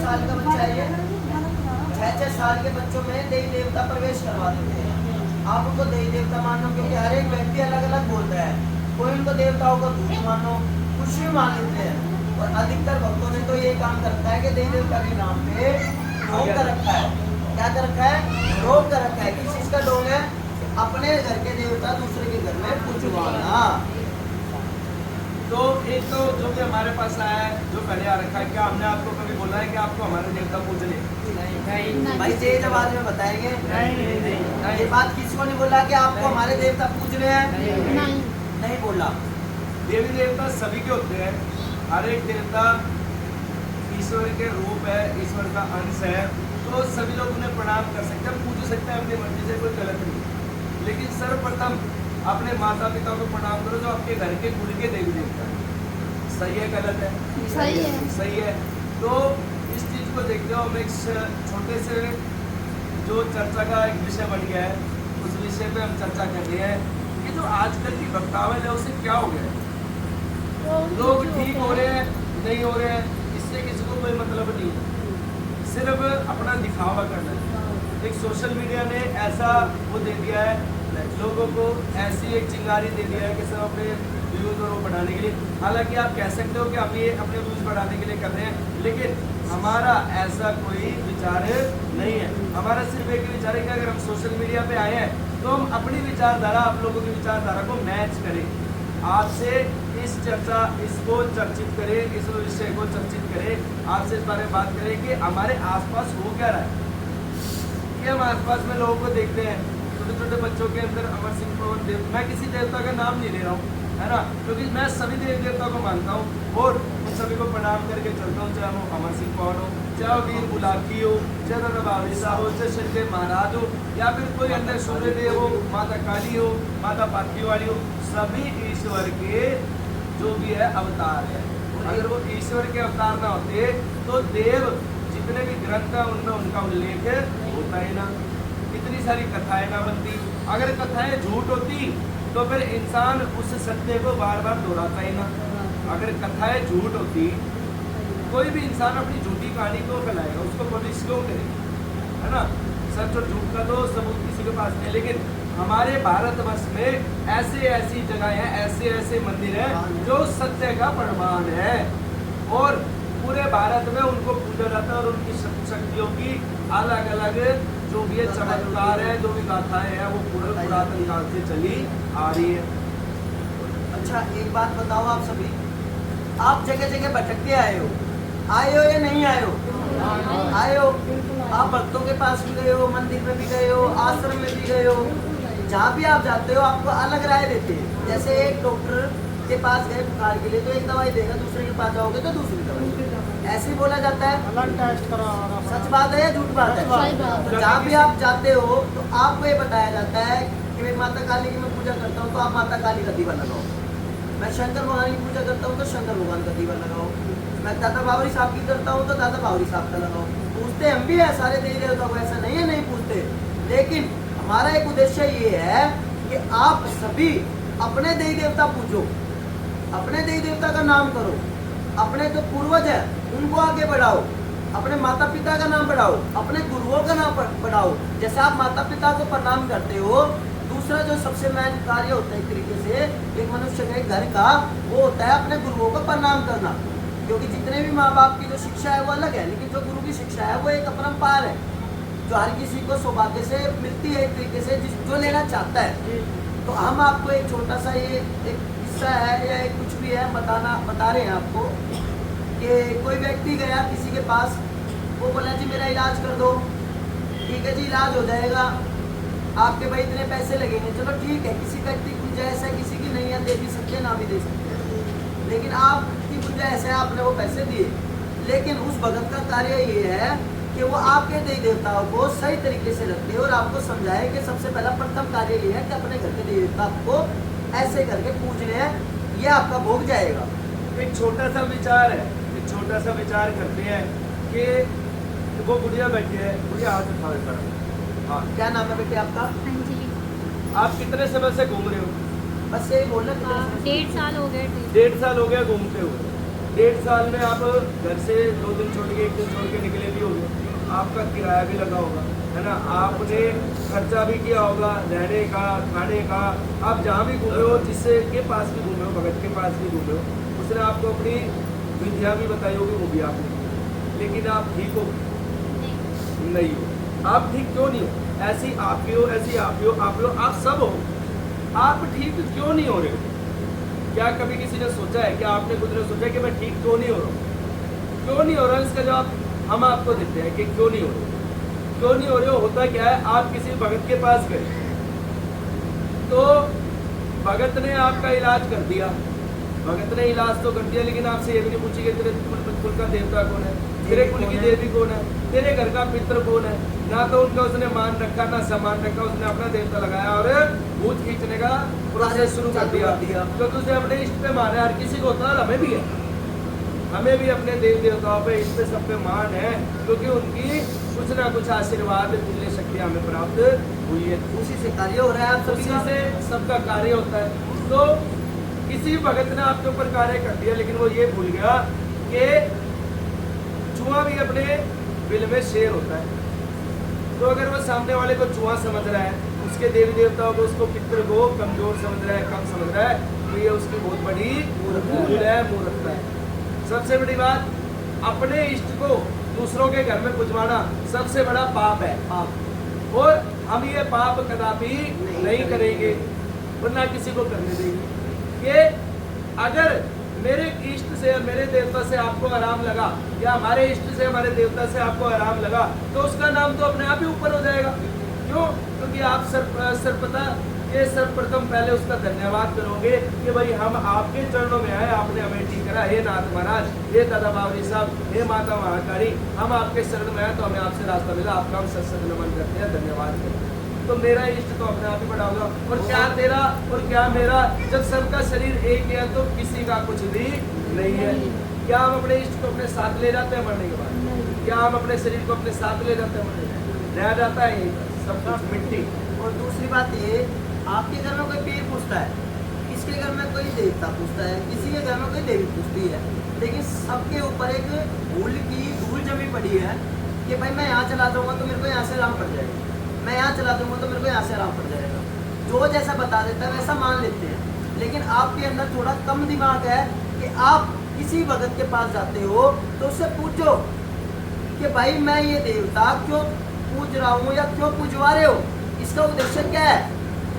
साल का बच्चा है, 6 साल के बच्चों में देवी देवता प्रवेश करवा देते हैं। आप उनको देवी देवता मानो, क्योंकि हर एक व्यक्ति अलग अलग बोलता है। कोई उनको देवताओं को भूत मानो, कुछ भी मान लेते हैं। और अधिकतर भक्तों ने तो ये काम करता है कि देवी देवता के नाम पे ढोंग कर रखा है। क्या कर रखा है? ढोंग कर रखा है। किस चीज का ढोंग है? अपने घर के देवता दूसरे के घर में पूजवाना। तो एक तो जो भी हमारे पास आया है, जो पहले आ रखा है, क्या हमने आपको कभी बोला है कि आपको हमारे देवता पूजने? नहीं भाई, ये जब बाद में बताएंगे। ये बात किसको नहीं बोला कि आपको हमारे देवता पूजने हैं? नहीं बोला। देवी देवता सभी के होते हैं। हर एक देवता ईश्वर के रूप है, ईश्वर का अंश है। तो सभी लोग उन्हें प्रणाम कर सकते हैं, पूज सकते हैं अपनी मर्जी से, कोई गलत नहीं। लेकिन सर्वप्रथम अपने माता पिता को प्रणाम करो, जो आपके घर के कुल के देवी देवता है। सही है गलत है? सही है। सही है। तो इस चीज को देखते हो हम एक छोटे से जो चर्चा का एक विषय बन गया है, उस विषय पे हम चर्चा कर रहे हैं कि जो आजकल की भक्तावल है उसे क्या हो गया है। लोग ठीक हो रहे हैं, नहीं हो रहे हैं, इससे किसी को कोई मतलब नहीं है। सिर्फ अपना दिखावा करना है। एक सोशल मीडिया ने ऐसा वो दे दिया है लोगों को, ऐसी एक चिंगारी दे दिया है कि सब अपने व्यूज और वो बढ़ाने के लिए। हालांकि आप कह सकते हो कि हम ये अपने व्यूज बढ़ाने के लिए कर रहे हैं, लेकिन हमारा ऐसा कोई विचार नहीं है। हमारा सिर्फ एक विचार है कि अगर हम सोशल मीडिया पे आए हैं तो हम अपनी विचारधारा आप लोगों की विचारधारा को मैच करें। आपसे इस चर्चा इसको चर्चित करें, इस विषय को चर्चित करें, आपसे इस बारे में बात करें कि हमारे आसपास हो क्या रहा है। कि हम आसपास में लोगों को देखते हैं, छोटे छोटे बच्चों के अंदर अमर सिंह पवन देव, मैं किसी देवता का नाम नहीं ले रहा हूँ, है ना, क्योंकि मैं सभी देवी देवता को मानता हूँ और उन सभी को प्रणाम करके चलता हूँ। चाहे वो अमर सिंह पवन हो, चाहे वो वीर बुलाकी हो, चाहे दादा बाबरीसा हो, चाहे शनिदेव महाराज हो, या फिर कोई अंदर सूर्य देव हो, माता काली हो, माता पाटकी वाली हो, सभी ईश्वर के जो भी है अवतार है। अगर वो ईश्वर के अवतार ना होते तो देव जितने भी ग्रंथ है उनमें उनका उल्लेख होता ही ना, इतनी सारी कथाएं ना बनती। अगर कथाएं झूठ होती तो फिर इंसान उस सत्य को बार बार दोहराता ही ना। अगर कथाएं झूठ होती, कोई भी इंसान अपनी झूठी कहानी क्यों फैलाएगा, उसको पब्लिश क्यों करेगा, है ना। सच और झूठ का तो सबूत किसी के पास नहीं, लेकिन हमारे भारतवर्ष में ऐसे ऐसी जगह हैं, ऐसे ऐसे मंदिर हैं जो सत्य का प्रमाण है और पूरे भारत में उनको पूजा जाता है और उनकी शक्तियों की अलग अलग जो भी चमत्कार है, जो भी गाथाएं हैं, वो पूरे पुरातन काल से चली आ रही है। अच्छा एक बात बताओ, आप सभी आप जगह जगह भटकते आए हो या नहीं आए हो? आए हो। आप भक्तों के पास भी गए हो, मंदिर में भी गए हो, आश्रम में भी गए हो। जहाँ भी आप जाते हो आपको अलग राय देते हैं। जैसे एक डॉक्टर के पास गए बुखार के लिए तो एक दवाई देगा, दूसरे के पास जाओगे तो दूसरी दवाई। ऐसे ही बोला जाता है। अलग टेस्ट करा। सच बात है या झूठ बात है? तो जहाँ भी आप जाते हो तो आपको ये बताया जाता है कि मैं माता काली की मैं पूजा करता हूँ तो आप माता काली का दीवा लगाओ। मैं शंकर भगवान की पूजा करता हूँ तो शंकर भगवान का दीवा लगाओ। मैं दादा बावरी साहब की करता हूँ तो दादा बावरी साहब का लगाओ। पूछते हम भी है सारे देवी देवता को, ऐसा नहीं है नहीं पूछते, लेकिन हमारा एक उद्देश्य ये है कि आप सभी अपने देवी देवता पूजो, अपने देवी देवता का नाम करो, अपने जो पूर्वज है उनको आगे बढ़ाओ, अपने माता पिता का नाम बढ़ाओ, अपने गुरुओं का नाम बढ़ाओ। जैसे आप माता पिता को प्रणाम करते हो, दूसरा जो सबसे मेन कार्य होता है एक तरीके से एक मनुष्य के घर का, वो होता है अपने गुरुओं को प्रणाम करना। क्योंकि जितने भी माँ बाप की जो शिक्षा है वो अलग है, लेकिन जो गुरु की शिक्षा है वो एक अपरंपार है जो हर किसी को सौभाग्य से मिलती है एक तरीके से, जो लेना चाहता है। तो हम आपको एक छोटा सा ये एक किस्सा है या एक कुछ भी है बता रहे हैं आपको कि कोई व्यक्ति गया किसी के पास, वो बोला जी मेरा इलाज कर दो। ठीक है जी, इलाज हो जाएगा, आपके भाई इतने पैसे लगेंगे। चलो ठीक है, किसी व्यक्ति की गुंजाइश है, किसी की नहीं है, दे भी सकते हैं, ना भी दे सकते हैं, लेकिन आपकी गुंजाइश है, आपने वो पैसे दिए। लेकिन उस भगत का कार्य ये है कि वो आपके देवी देवताओं को सही तरीके से रखे और आपको समझाए कि सबसे पहला प्रथम कार्य ये है कि अपने घर के देवी देवता को ऐसे करके पूजने हैं, ये आपका भोग जाएगा। एक छोटा सा विचार है, एक छोटा सा विचार करते हैं कि वो गुड़िया बैठी है, गुड़िया हाथ उठा देता है। हाँ, क्या नाम है बेटे आपका? अंजलि। आप कितने समय से घूम रहे हो? बस यही बोलना। 1.5 साल हो गए। 1.5 साल हो गया घूमते हुए। 1.5 साल में आप घर से 2 दिन छोड़ के 1 दिन छोड़ के निकले भी होंगे, आपका किराया भी लगा होगा, है ना, आपने खर्चा भी किया होगा, रहने का, खाने का। आप जहाँ भी घूमे हो, जिससे के पास भी घूमे हो, भगत के पास भी घूमे हो, उसने आपको अपनी विद्या भी बताई होगी, वो भी आपने, लेकिन आप ठीक हो नहीं हो। आप ठीक क्यों नहीं हो? ऐसी आप भी हो, ऐसी आप भी हो, आप सब हो, आप ठीक क्यों नहीं हो रहे हो? क्या कभी किसी ने सोचा है, क्या आपने खुद ने सोचा है कि मैं ठीक क्यों नहीं हो रहा हूँ? क्यों नहीं हो रहा है, इसका जवाब हम आपको देते हैं कि क्यों नहीं हो रहे। क्यों नहीं हो रहे हो? होता क्या है, आप किसी भगत के पास गए तो भगत ने आपका इलाज कर दिया, भगत ने इलाज तो कर दिया, लेकिन आपसे ये भी नहीं पूछी कि तेरे कुल का देवता कौन है, तेरे कुल की देवी कौन है, तेरे घर का पितृ कौन है। ना तो उनका उसने मान रखा, ना सम्मान रखा, उसने अपना देवता लगाया और भूत खींचने का प्रोसेस शुरू कर दिया। क्योंकि उसने अपने इष्ट पे मान है, हर किसी को होता है, हमें भी है, हमें भी अपने देव देवताओं पे, इष्ट पे, सब पे मान है, क्योंकि उनकी कुछ ना कुछ आशीर्वाद, पुण्य शक्तियाँ हमें प्राप्त हुई है, उसी से कार्य हो रहा है, आप उसी से सबका कार्य होता है। तो किसी भगत ने आपके ऊपर कार्य कर दिया, लेकिन वो ये भूल गया कि चूहा भी अपने बिल में शेर होता है। तो अगर वो सामने वाले को चूहा समझ रहा है, उसके देवी देवताओं को, उसको पितृ को कमजोर समझ रहा है, कम समझ रहा है, तो ये उसकी बहुत बड़ी भूल है, मूर्खता है। सबसे बड़ी बात, अपने इष्ट को दूसरों के घर में पुजवाना सबसे बड़ा पाप है, पाप। और हम ये पाप कदापि नहीं करेंगे, वरना किसी को करने देंगे। कि अगर मेरे इष्ट से, मेरे देवता से आपको आराम लगा, या हमारे इष्ट से, हमारे देवता से आपको आराम लगा, तो उसका नाम तो अपने आप ही ऊपर हो जाएगा। क्यों? क्योंकि आप सर्वप्रथम ये सर्वप्रथम पहले उसका धन्यवाद करोगे कि भाई हम आपके चरणों में आए, आपने हमें ठीक करा। हे नाथ महाराज, हे दादा बावरी साहब, हे माता महाकाली, हम आपके शरण में आए तो हमें आपसे रास्ता मिला, आपका हम सत्संग नमन करते हैं, धन्यवाद करते हैं। तो मेरा इष्ट तो अपने आप ही बड़ा होगा। और क्या तेरा और क्या मेरा, जब सबका शरीर एक है तो किसी का कुछ भी नहीं है। क्या हम अपने इष्ट को अपने साथ ले जाते हैं मरने के बाद? क्या हम अपने शरीर को अपने साथ ले जाते हैं मरने के बाद? रह जाता है यही सब कुछ मिट्टी। और दूसरी बात ये, आपके घर में कोई पीर पूछता है, किसके घर में कोई देवता पूछता है, किसी के घर में कोई देवी पूछती है, लेकिन सबके ऊपर एक धूल जमी पड़ी है कि भाई मैं यहाँ चला जाऊंगा तो मेरे को यहाँ से आराम पड़ जाएगा, मैं यहाँ चला दूंगा तो मेरे को यहाँ से आराम पड़ जाएगा। जो जैसा बता देता है वैसा मान लेते हैं। लेकिन आपके अंदर थोड़ा कम दिमाग है कि आप किसी भगत के पास जाते हो तो उससे पूछो कि भाई मैं ये देवता क्यों पूज रहा हूँ या क्यों पूजवा रहे हो, इसका उद्देश्य क्या है,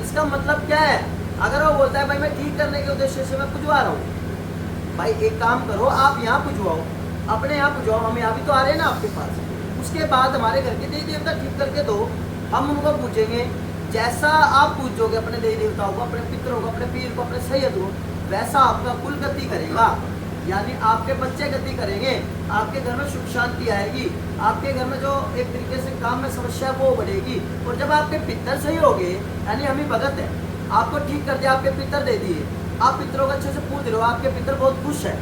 इसका मतलब क्या है। अगर वो बोलता है भाई मैं ठीक करने के उद्देश्य से मैं पूजवा रहा हूँ, भाई एक काम करो, आप यहाँ पूजवाओ, अपने यहाँ पूजवाओ, हम यहाँ भी तो आ रहे हैं ना आपके पास। उसके बाद हमारे घर के देवी देवता ठीक करके दो, हम उनको पूछेंगे। जैसा आप पूजोगे अपने देवी देवताओं को, अपने पितरों को, अपने पीर को, अपने सैयद को, वैसा आपका कुल गति करेगा, यानी आपके बच्चे गति करेंगे, आपके घर में सुख शांति आएगी, आपके घर में जो एक तरीके से काम में समस्या है वो बढ़ेगी। और जब आपके पितर सही हो गए, यानी हम ही भगत है, आपको ठीक कर दिया, आपके पितर दे दिए, आप पितरों को अच्छे से पूज रहे हो, आपके पितर बहुत खुश है,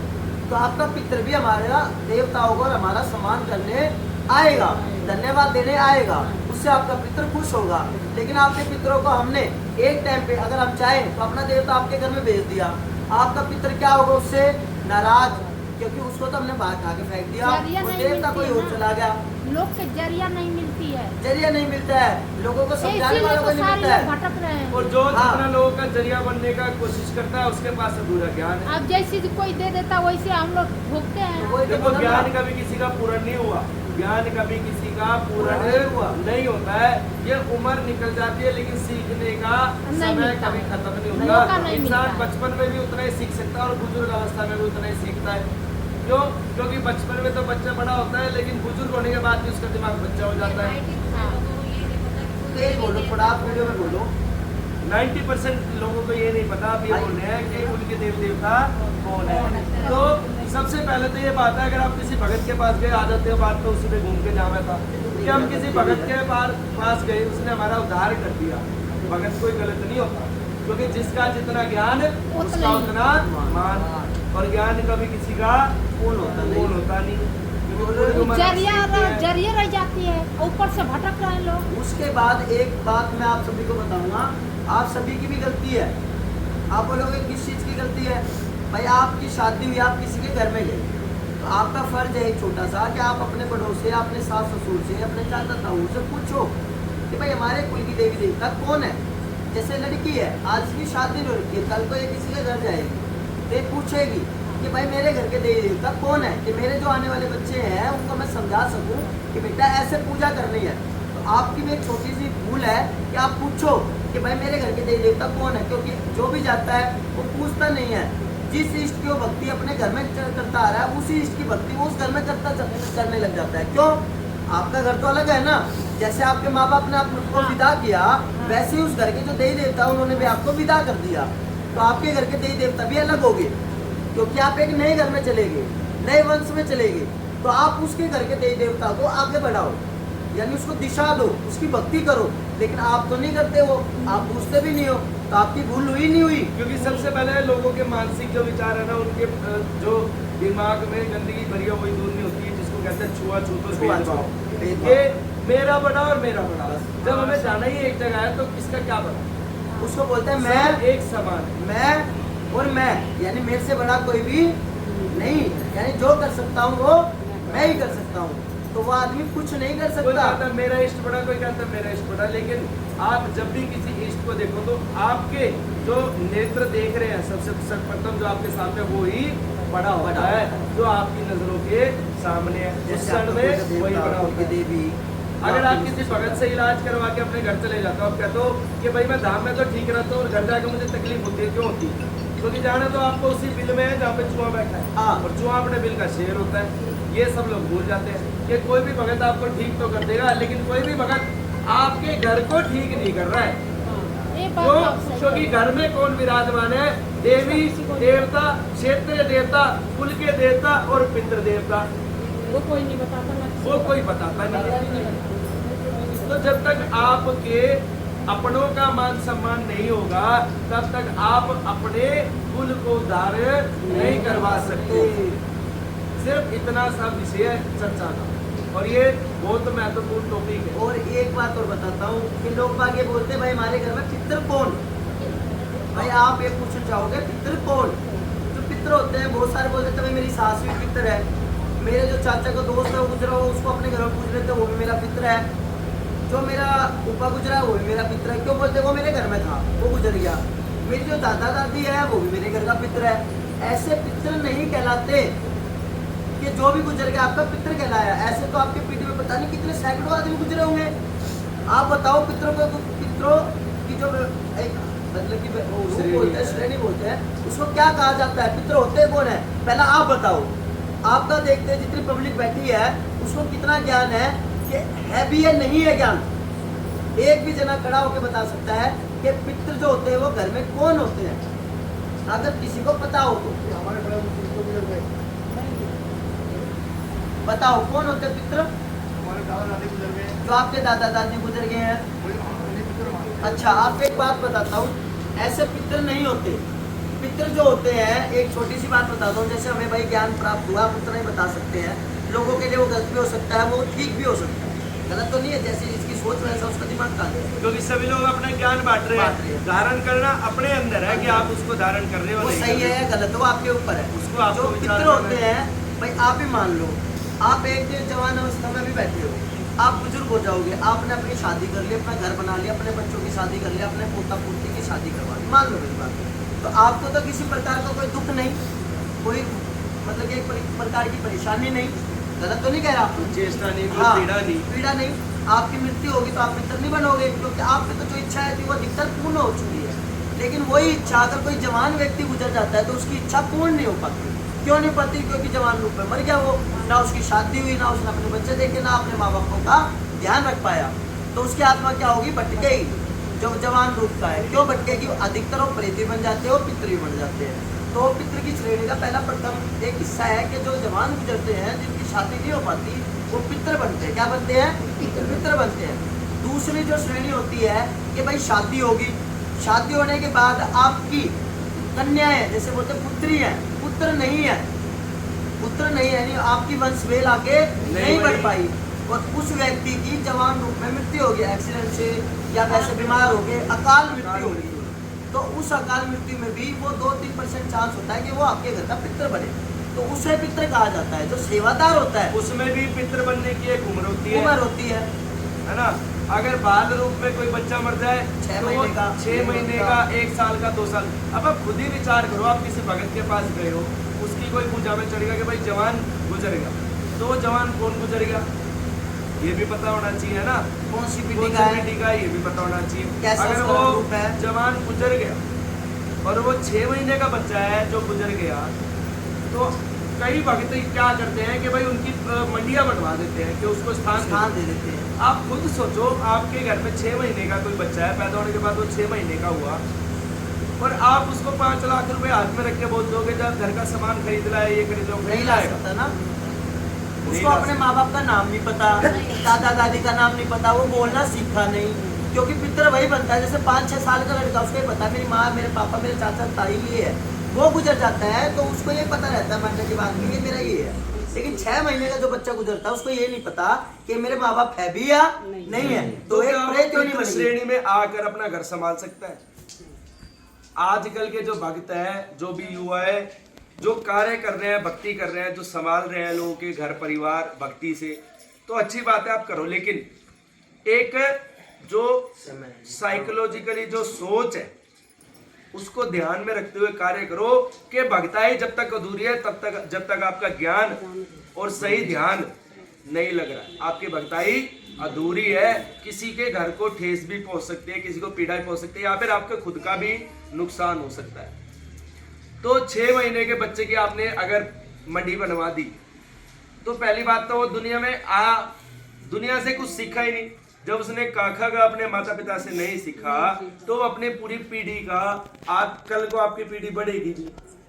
तो आपका पितर भी हमारा देवताओं को और हमारा सम्मान करने आएगा, धन्यवाद देने आएगा, उससे आपका पितर खुश होगा। लेकिन आपके पितरों को हमने एक टाइम पे अगर हम चाहें तो अपना देवता आपके घर में भेज दिया, आपका पितर क्या होगा, उससे नाराज, क्योंकि उसको तो हमने बाहर खा के फेंक दिया, वो देवता कोई और चला गया। लोग के जरिया नहीं मिलती है, जरिया नहीं मिलता है, लोगों को समझाने वालों को नहीं मिलता है, भटक रहे हैं। और जो जितना लोगों का जरिया बनने का कोशिश करता है उसके पास अधूरा ज्ञान है। अब जैसे कोई दे देता वैसे हम लोग भोगते हैं। वही तो देखो, बोला ज्ञान ना। कभी किसी का पूर्ण नहीं हुआ, ज्ञान कभी किसी का पूर्ण नहीं होता है। ये उम्र निकल जाती है, लेकिन सीखने का समय कभी खत्म नहीं होता। इंसान बचपन में भी उतना ही सीख सकता है और बुजुर्ग अवस्था में भी उतना ही सीखता है। क्यों? क्योंकि बचपन में तो बच्चा बड़ा होता है, लेकिन बुजुर्ग होने के बाद भी उसका दिमाग बच्चा हो जाता है। तेज बोलो, थोड़ा आप वीडियो में बोलो। 90% लोगों को ये नहीं पता, अब ये बोल रहे हैं कि उनके देव देवता कौन है। तो सबसे पहले तो ये बात है, अगर आप किसी भगत के पास गए, आ जाते हो बात तो उसी पे घूम के जाना था कि हम किसी भगत के पास गए, उसने हमारा उद्धार कर दिया। भगत कोई गलत नहीं होता, क्योंकि जिसका जितना ज्ञान उसका उतना मान, और ज्ञान कभी किसी का पूर्ण होता नहीं। जरिया रह जाती है, ऊपर से भटक रहे हैं लोग। उसके बाद एक बात मैं आप सभी को बताऊंगा, आप सभी की भी गलती है। आप बोलोगे किस चीज़ की गलती है? भाई आपकी शादी हुई, आप किसी के आपके घर में गए, तो आपका फर्ज है एक छोटा सा कि आप अपने बड़ों से, अपने सास ससुर से, अपने चाचा ताऊ से पूछो कि भाई हमारे कुल की देवी देवता कौन है। जैसे लड़की है, आज की शादी हो रखी है, कल को ये किसी के घर जाएगी तो ये पूछेगी कि भाई मेरे घर के देवी देवता कौन है, कि मेरे जो आने वाले बच्चे हैं उनको मैं समझा सकूं कि बेटा ऐसे पूजा करनी है। तो आपकी भी एक छोटी सी भूल है कि आप पूछो कि भाई मेरे घर के देवी देवता कौन है, क्योंकि जो भी जाता है वो पूछता नहीं है। जिस इष्ट की वो भक्ति अपने घर में करता आ रहा है, उसी इष्ट की भक्ति वो उस घर में करने लग जाता है। क्यों? आपका घर तो अलग है ना। जैसे आपके माँ बाप ने आपको विदा किया, वैसे ही उस घर के जो देवी देवता उन्होंने भी आपको विदा कर दिया। तो आपके घर के देवी देवता भी अलग हो गए, क्योंकि आप एक नए घर में चले गए, नए वंश में चले गए। तो आप उसके घर के देवी देवता को आगे बढ़ाओ, यानी उसको दिशा दो, उसकी भक्ति करो। लेकिन आप तो नहीं करते हो, आप पूछते भी नहीं हो, तो आपकी भूल हुई नहीं हुई। क्योंकि सबसे पहले लोगों के मानसिक जो विचार है ना, उनके जो दिमाग में गंदगी भरी हुई दूर नहीं होती है, जिसको कहते हैं छुआछूत और भेदभाव। ये मेरा बड़ा और मेरा बड़ा, जब हमें जाना ही एक जगह है तो इसका क्या बड़ा, उसको बोलते हैं मैं एक समान है। मैं और मैं, यानी मेरे से बड़ा कोई भी नहीं, यानी जो कर सकता हूँ वो मैं ही कर सकता हूँ। तो वो आदमी कुछ नहीं कर कोई सकता। कहता है मेरा इष्ट बड़ा, कोई कहता है मेरा इष्ट बड़ा। लेकिन आप जब भी किसी इष्ट को देखो तो आपके जो नेत्र देख रहे हैं, सबसे सर्वप्रथम जो आपके सामने वो ही बड़ा होता है, जो आपकी नजरों के सामने है। उस क्षण में वही बड़ा होता है। देवी, अगर आप किसी भगत से इलाज करवा के अपने घर चले जाते हो, आप कहते हो कि भाई मैं धाम में तो ठीक रहता हूँ और घर जाकर मुझे तकलीफ होती है, क्यों होती है? क्योंकि जाना तो आपको उसी बिल में है जहाँ पे चूहा बैठा है, हाँ। और चूहा अपने बिल का शेर होता है। ये सब लोग भूल जाते हैं कि कोई भी भगत आपको ठीक तो कर देगा, लेकिन कोई भी भगत आपके घर को ठीक नहीं कर रहा है। ये बात क्यों? आप सही क्योंकि कह घर में कौन विराजमान है? देवी देवता, क्षेत्रीय देवता, कुल के देवता और पितृ देवता। वो कोई नहीं बताता ना, वो कोई बताता नहीं है। तो जब तक आपके अपनों का मान सम्मान नहीं होगा, तब तक आप अपने कुल को धारण नहीं करवा सकते। सिर्फ इतना सा विषय है चर्चा का, और ये बहुत महत्वपूर्ण टॉपिक है। और एक बात और बताता हूँ कि लोग बाग ये बोलते हैं भाई हमारे घर में पितृ कौन। भाई आप ये पूछना चाहोगे पितृ कौन? जो पितृ होते हैं बहुत सारे बोलते हैं भाई मेरी सास भी पितृ है, मेरे जो चाचा का दोस्त है वो गुजरा हो उसको अपने घर में पूछ लेते वो भी मेरा पितृ है, जो मेरा ऊपा गुजरा है वो भी मेरा पितृ है। क्यों बोलते वो मेरे घर में था, वो गुजर गया। मेरी जो दादा दादी है वो भी मेरे घर का पितृ है। ऐसे पितृ नहीं कहलाते कि जो भी गुजर गया आपका पितृ कहलाया। ऐसे तो आपके पीढ़ी में पता नहीं कितने सैकड़ों आदमी गुजरे होंगे। आप बताओ पितरों की जो एक मतलब कि वो बोलते हैं, श्रेणी बोलते हैं, उसको क्या कहा जाता है? पितृ होते कौन है? पहला आप बताओ। आपका देखते हैं जितनी पब्लिक बैठी है उसको कितना ज्ञान है कि है भी या नहीं है ज्ञान। एक भी जना खड़ा होकर बता सकता है कि पितृ जो होते हैं वो घर में कौन होते हैं, अगर किसी को पता हो तो। बताओ कौन होते हैं पितृ? हमारे दादा दादी गुजर गए, जो आपके दादा दादी गुजर गए हैं। वही हमने पितर माना। अच्छा, आपको एक बात बताता हूँ, ऐसे पितृ नहीं होते। पितृ जो होते हैं, एक छोटी सी बात बताता हूँ, जैसे हमें भाई ज्ञान प्राप्त हुआ हम उतना ही बता सकते हैं। लोगों के लिए वो गलत भी हो सकता है, वो ठीक भी हो सकता है, गलत तो नहीं है। जैसे जिसकी सोच वैसा उसका दिमाग का है। क्योंकि सभी लोग अपना ज्ञान बांट रहे हैं, धारण करना अपने अंदर है कि आप उसको धारण कर रहे हो वो नहीं सही कर है रहे। या गलत है वो आपके ऊपर है। उसको आपको जो विचार पितृ करना होते है। हैं भाई, आप ही मान लो आप एक जवान अवस्था में भी बैठे हो, आप बुजुर्ग हो जाओगे, आपने अपनी शादी कर ली, अपना घर बना लिया, अपने बच्चों की शादी कर लिया, अपने पोता पोती की शादी करवा ली, मान लो मेरी बात, तो आपको तो किसी प्रकार का कोई दुख नहीं, कोई मतलब कि एक प्रकार की परेशानी नहीं, गलत तो नहीं कह रहा आपको, चेष्टा नहीं, हाँ, पीड़ा नहीं। पीड़ा नहीं। आपकी मृत्यु होगी तो आप पितर नहीं बनोगे, क्योंकि आपकी तो जो इच्छा है थी वो अधिकतर पूर्ण हो चुकी है। लेकिन वही इच्छा अगर कोई जवान व्यक्ति गुजर जाता है तो उसकी इच्छा पूर्ण नहीं हो पाती। क्यों नहीं पाती? क्योंकि जवान रूप में मर गया वो, ना उसकी शादी हुई, ना उसने अपने बच्चे देखे, ना अपने माँ बापों का ध्यान रख पाया, तो उसकी आत्मा क्या होगी? भटकेगी। जो जवान रूप का है क्यों भटकेगी? अधिकतर वो प्रेती बन जाते हैं और पितृ भी बन जाते हैं। तो पितृ की श्रेणी का पहला प्रथम एक हिस्सा है कि जो जवान गुजरते हैं जिनकी शादी नहीं हो पाती वो पितृ बनते हैं। क्या बनते हैं? पितृ बनते हैं। दूसरी जो श्रेणी होती है कि भाई शादी होगी, शादी होने के बाद आपकी कन्या है, जैसे बोलते पुत्री है, पुत्र नहीं है, पुत्र नहीं है, यानी आपकी वंश वेल आगे नहीं बढ़ पाई, और उस व्यक्ति की जवान रूप में मृत्यु हो गया, एक्सीडेंट से या वैसे बीमार हो गए, अकाल मृत्यु हो गई, तो उस अकाल मृत्यु में भी वो 2-3% चांस होता है कि वो आपके घर का पितृ बने। तो उसे पितृ कहा जाता है। जो सेवादार होता है उसमें भी पितृ बनने की एक उम्र होती है, उम्र होती है। है ना। अगर बाल रूप में कोई बच्चा मर जाए 6 तो महीने का, 6 महीने का, 1 साल का, 2 साल। अब आप खुद ही विचार करो, आप किसी भगत के पास गए हो, उसकी कोई पूजा में चढ़ेगा कि भाई जवान गुजरेगा, तो वो जवान कौन गुजरेगा ये भी पता होना चाहिए ना, कौन सी कौन पीढ़ी सी का है, पीढ़ी का ये भी पता होना चाहिए। कैसा अगर उसका वो रूप है। जवान गुजर गया और वो 6 महीने का बच्चा है जो गुजर गया, तो कई भक्त क्या करते हैं कि भाई उनकी मंडियां बनवा देते हैं कि उसको स्थान दे देते हैं। आप खुद सोचो, आपके घर में 6 महीने का कोई बच्चा है, पैदा होने के बाद वो 6 महीने का हुआ और आप उसको 5 लाख रुपए हाथ में रख के बोल दोगे जब घर का सामान खरीद लाए, ये खरीद लो, नहीं ला सकता ना, उसको ला अपने माँ बाप का नाम नहीं पता, दादा दादी का नाम नहीं पता, वो बोलना सीखा नहीं, क्योंकि पितृ वही बनता है। जैसे 5-6 साल का लड़का, उसको ये पता है मेरी माँ, मेरे पापा, मेरे चाचा ताई ये है, वो गुजर जाता है तो उसको ये पता रहता है मरने के बाद में ये मेरा ये है। लेकिन 6 महीने का जो बच्चा गुजरता है उसको ये नहीं पता कि मेरे माँ बाप है भी या नहीं है, तो एक प्रेत क्यों नहीं पितृ बनेगी। श्रेणी में आकर अपना घर संभाल सकता है। आजकल के जो भक्त है, जो भी युवा है, जो कार्य कर रहे हैं, भक्ति कर रहे हैं, जो संभाल रहे हैं लोगों के घर परिवार भक्ति से, तो अच्छी बात है, आप करो। लेकिन एक जो साइकोलॉजिकली जो सोच है उसको ध्यान में रखते हुए कार्य करो कि भक्ताई जब तक अधूरी है तब तक, जब तक आपका ज्ञान और सही ध्यान नहीं लग रहा है, आपकी भक्ताई अधूरी है। किसी के घर को ठेस भी पहुंच सकती है, किसी को पीड़ा भी पहुंच सकती है, या फिर आपके खुद का भी नुकसान हो सकता है। तो 6 महीने के बच्चे की आपने अगर मंडी बनवा दी तो पहली बात तो वो दुनिया से कुछ सीखा ही नहीं। जब उसने काखा का अपने माता पिता से नहीं सीखा तो वो अपने पूरी पीढ़ी का, आज कल को आपकी पीढ़ी बढ़ेगी भी,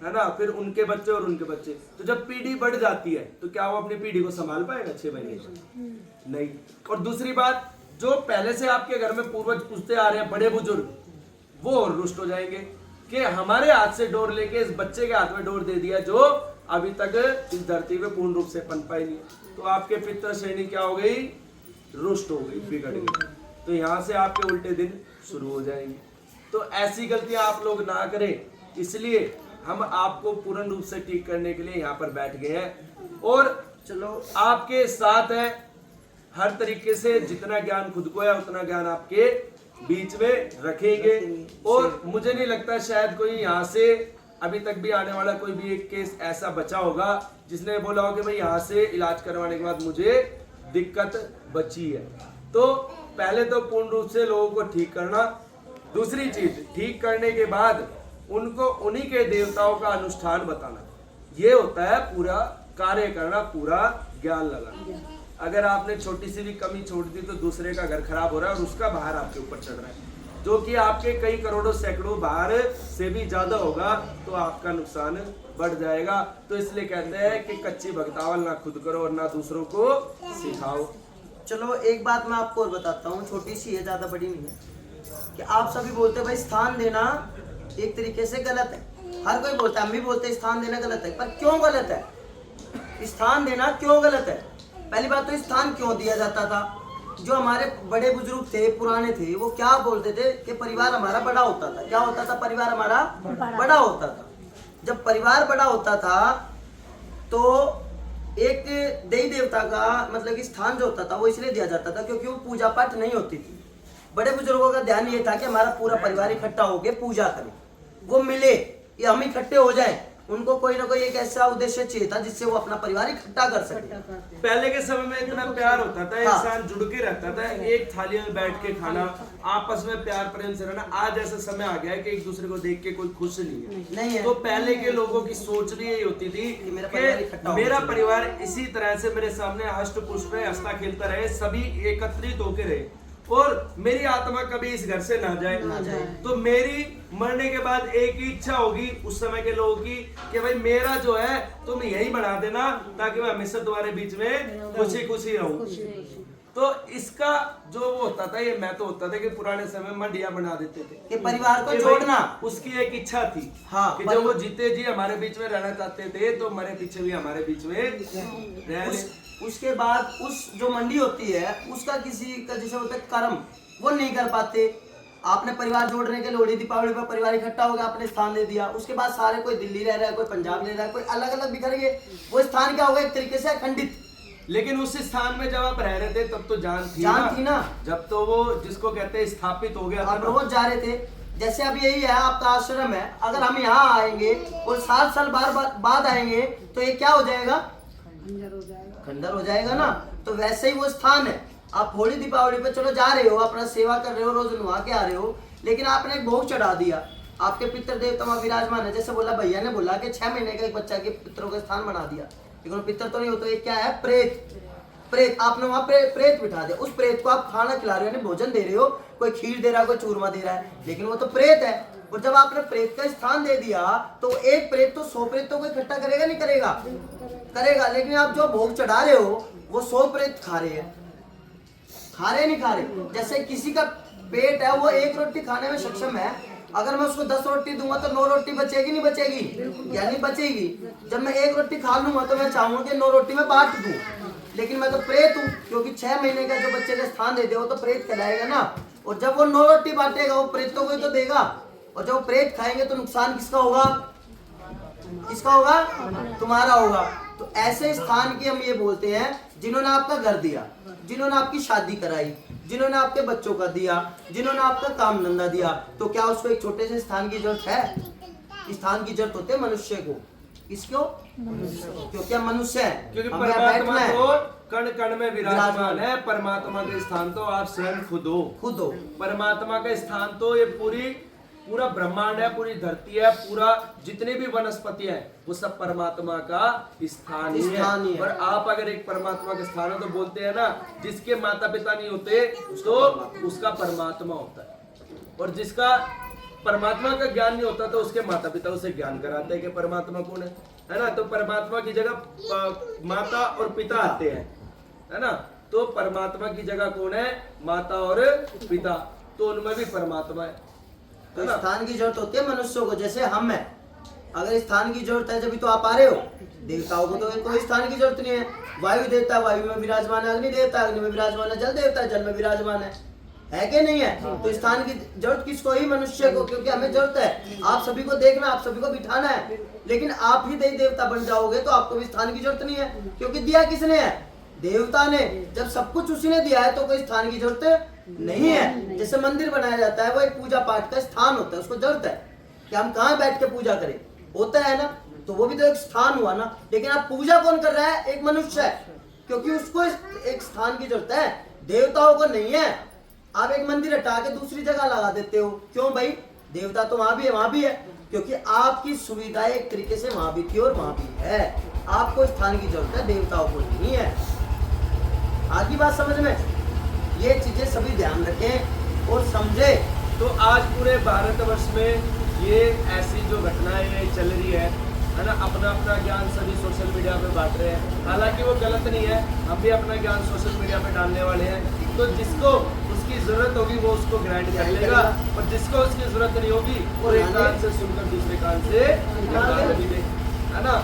है ना, फिर उनके बच्चे और उनके बच्चे, तो जब पीढ़ी बढ़ जाती है तो क्या वो अपनी पीढ़ी को संभाल पाएगा 6 महीने में? नहीं। और दूसरी बात, जो पहले से आपके घर में पूर्वज पूछते आ रहे हैं बड़े बुजुर्ग, वो और रुष्ट हो जाएंगे कि हमारे हाथ से डोर लेके इस बच्चे के हाथ में डोर दे दिया जो अभी तक इस धरती पे पूर्ण रूप से पनपा ही नहीं। तो आपके पितृ श्रेणी क्या हो गई? रुष्ट हो गई, बिगड़ गई। तो यहाँ से आपके उल्टे दिन शुरू हो जाएंगे। तो ऐसी गलतियां आप लोग ना करें, इसलिए हम आपको पूर्ण रूप से ठीक करने के लिए यहाँ पर बैठ गए हैं और चलो आपके साथ है। हर तरीके से जितना ज्ञान खुद को है उतना ज्ञान आपके बीच में रखेंगे। और मुझे नहीं लगता शायद कोई यहाँ से अभी तक भी आने वाला कोई भी एक केस ऐसा बचा होगा जिसने बोला हो कि भाई यहाँ से इलाज करवाने के बाद मुझे दिक्कत बची है। तो पहले तो पूर्ण रूप से लोगों को ठीक करना, दूसरी चीज ठीक करने के बाद उनको उन्हीं के देवताओं का अनुष्ठान बताना, ये होता है पूरा कार्य करना, पूरा ज्ञान लगाना। अगर आपने छोटी सी भी कमी छोड़ दी तो दूसरे का घर खराब हो रहा है और उसका भार आपके ऊपर चढ़ रहा है, जो कि आपके कई करोड़ों सैकड़ों भार से भी ज्यादा होगा, तो आपका नुकसान बढ़ जाएगा। तो इसलिए कहते हैं कि कच्ची भक्तावल ना खुद करो और ना दूसरों को सिखाओ। चलो एक बात मैं आपको और बताता हूँ, छोटी सी है, ज्यादा बड़ी नहीं है, कि आप सभी बोलते हैं भाई स्थान देना एक तरीके से गलत है। हर कोई बोलता है, हम भी बोलते हैं स्थान देना गलत है, पर क्यों गलत है? स्थान देना क्यों गलत है? पहली बात तो स्थान क्यों दिया जाता था? जो हमारे बड़े बुजुर्ग थे, पुराने थे, वो क्या बोलते थे कि परिवार हमारा बड़ा होता था। क्या होता था? परिवार हमारा बड़ा होता था। जब परिवार बड़ा होता था तो एक देवी देवता का मतलब कि स्थान जो होता था वो इसलिए दिया जाता था क्योंकि वो पूजा पाठ नहीं होती थी। बड़े बुजुर्गों का ध्यान ये था कि हमारा पूरा परिवार इकट्ठा होकर पूजा करे, वो मिले, या हम इकट्ठे हो जाएं। उनको कोई ना कोई एक ऐसा उद्देश्य चाहिए था जिससे वो अपना परिवार इकट्ठा कर सके। पहले के समय में इतना प्यार होता था, हाँ। इंसान जुड़ के रहता था, एक थाली में बैठ के खाना, आपस में प्यार प्रेम से रहना। आज ऐसा समय आ गया है कि एक दूसरे को देख के कोई खुश नहीं है। तो पहले के लोगों की सोच भी यही होती थी कि मेरा परिवार इकट्ठा होना मेरा चाहिए। परिवार इसी तरह से मेरे सामने हष्ट पुष्ट में हंसता खेलता रहे, सभी एकत्रित होके रहे और मेरी आत्मा कभी इस घर से ना जाए। तो मेरी मरने के बाद एक ही इच्छा होगी उस समय के लोगों की कि भाई मेरा जो है तुम यही बना देना ताकि मैं हमेशा तुम्हारे बीच में खुशी खुशी रहूं। तो इसका जो वो होता था, ये मैं तो होता था कि पुराने समय में मंडियां बना देते थे कि परिवार को कि जोड़ना। भाई उसकी एक इच्छा थी हाँ, कि जब वो जीते जी हमारे बीच में रहना चाहते थे तो मरे पीछे भी हमारे बीच में रह ले। उसके बाद उस जो मंडी होती है उसका किसी का जैसे होता है कर्म वो नहीं कर पाते, आपने परिवार जोड़ने के लिए लोहड़ी दीपावली पर परिवार इकट्ठा हो गया, आपने स्थान दे दिया। उसके बाद सारे कोई दिल्ली रह रहा है, कोई पंजाब रह रहा है, कोई अलग अलग बिखर गए। वो स्थान क्या होगा, एक तरीके से अखंडित। लेकिन उस स्थान में जब आप रह रहे थे तब तो जान थी ना। जब तो वो जिसको कहते हैं स्थापित हो गया था आप ना। रोज जा रहे थे। जैसे अब यही है, आपका आश्रम है, अगर हम यहाँ आएंगे और 7 साल बाद आएंगे तो ये क्या हो जाएगा, खंडर हो जाएगा ना। तो वैसे ही वो स्थान है। आप होली दीपावली पे चलो जा रहे हो, अपना सेवा कर रहे हो, रोज नुहा के आ रहे हो, लेकिन आपने एक भोग चढ़ा दिया। आपके पितृ देवता वहाँ विराजमान है। जैसे बोला भैया ने बोला कि 6 महीने का एक बच्चा के पितरों का स्थान बना दिया, लेकिन वो पितर तो नहीं होता। ये क्या है, प्रेत। प्रेत आपने वहाँ प्रेत बिठा दिया। उस प्रेत को आप खाना खिला रहे हो, यानी भोजन दे रहे हो, कोई खीर दे रहा है, कोई चूरमा दे रहा है, लेकिन वो तो प्रेत है। और जब आपने प्रेत का स्थान दे दिया तो एक प्रेत तो 100 प्रेतों को इकट्ठा करेगा, नहीं करेगा, करेगा। लेकिन आप जो भोग चढ़ा रहे हो वो 100 प्रेत खा रहे हैं, खा रहे नहीं खा रहे। जैसे किसी का पेट है, वो 1 रोटी खाने में सक्षम है, अगर मैं उसको 10 रोटी दूंगा तो 9 रोटी बचेगी, नहीं बचेगी, यानी बचेगी। जब मैं 1 रोटी खा लूंगा तो मैं चाहूंगा कि 9 रोटी में बांट दूं, लेकिन मैं तो प्रेत हूँ, क्योंकि 6 महीने का जो बच्चे का स्थान दे दे वो तो प्रेत कहलाएगा ना। और जब वो 9 रोटी बांटेगा वो प्रेतों को ही तो देगा, और जब वो प्रेत खाएंगे तो नुकसान किसका होगा, किसका होगा, तुम्हारा होगा। तो ऐसे स्थान की हम ये बोलते हैं जिन्होंने आपका घर दिया, जिन्होंने आपकी शादी कराई, जिन्होंने आपके बच्चों का दिया, जिन्होंने आपका काम धंधा दिया, तो क्या उसको एक छोटे से स्थान की जरूरत है? स्थान की जरूरत होती है मनुष्य को। किसको? क्योंकि हम मनुष्य हैं, क्योंकि हमें बैठना परमात्मा है। तो कण कण में विराजमान है। परमात्मा के स्थान तो आप स्वयं खुद हो। परमात्मा का स्थान तो ये पूरा ब्रह्मांड है, पूरी धरती है, पूरा जितने भी वनस्पति है वो सब परमात्मा का स्थान ही है। और आप अगर एक परमात्मा के स्थान हो तो बोलते हैं ना, जिसके माता पिता नहीं होते तो उसका परमात्मा होता है, और जिसका परमात्मा का ज्ञान नहीं होता तो उसके माता पिता उसे ज्ञान कराते हैं कि परमात्मा कौन है ना। तो परमात्मा की जगह माता और पिता आते हैं, है ना। तो परमात्मा की जगह कौन है, माता और पिता, तो उनमें भी परमात्मा है। तो स्थान की जरूरत होती है मनुष्यों को। जैसे हम हैं, अगर स्थान की जरूरत है जब तो आप आ रहे हो। देवताओं को तो कोई स्थान की जरूरत नहीं है। वायु देवता वायु में विराजमान है, अग्नि देवता अग्नि में विराजमान है, जल देवता जल में विराजमान है कि नहीं है? तो स्थान की जरूरत किसको, ही मनुष्य को, क्योंकि हमें जरूरत है आप सभी को देखना, आप सभी को बिठाना है। लेकिन आप ही देवी देवता बन जाओगे तो आपको भी स्थान की जरूरत नहीं है, क्योंकि दिया किसने है, देवता ने। जब सब कुछ उसी ने दिया है तो कोई स्थान की जरूरत नहीं है। जैसे मंदिर बनाया जाता है वो एक पूजा पाठ का स्थान होता है, उसको जरूरत है कि हम कहाँ बैठ के पूजा करें, होता है ना। तो वो भी तो एक स्थान हुआ ना। लेकिन आप पूजा कौन कर रहा है, एक मनुष्य है, क्योंकि उसको एक स्थान की जरूरत है, देवताओं को नहीं है। आप एक मंदिर हटा के दूसरी जगह लगा देते हो, क्यों भाई, देवता तो वहां भी है, वहां भी है, क्योंकि आपकी सुविधा एक तरीके से वहां भी थी और वहां भी है। आपको स्थान की जरूरत है, देवताओं को नहीं है। आगे बात समझ में, ये चीजें सभी ध्यान रखें और समझे। तो आज पूरे भारतवर्ष में ये ऐसी जो घटनाएं चल रही है ना, अपना अपना ज्ञान सभी सोशल मीडिया पे बांट रहे हैं। हालांकि वो गलत नहीं है, हम भी अपना ज्ञान सोशल मीडिया पे डालने वाले हैं। तो जिसको उसकी जरूरत होगी वो उसको ग्राइंड कर लेगा, और जिसको उसकी जरूरत नहीं होगी वो एक कान से सुनकर दूसरे कान से निकाल भी दे, है ना।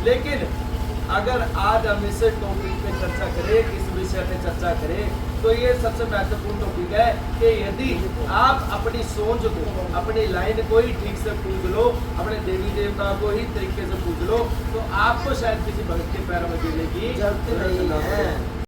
लेकिन अगर आज हम इस टॉपिक पे चर्चा करें, इस विषय पे चर्चा करें, तो ये सबसे महत्वपूर्ण टॉपिक है कि यदि आप अपनी सोच को, अपनी लाइन को ही ठीक से पूछ लो, अपने देवी देवता को ही तरीके से पूछ लो, तो आपको शायद किसी भक्त के पैरों में गिरने की जरूरत नहीं है।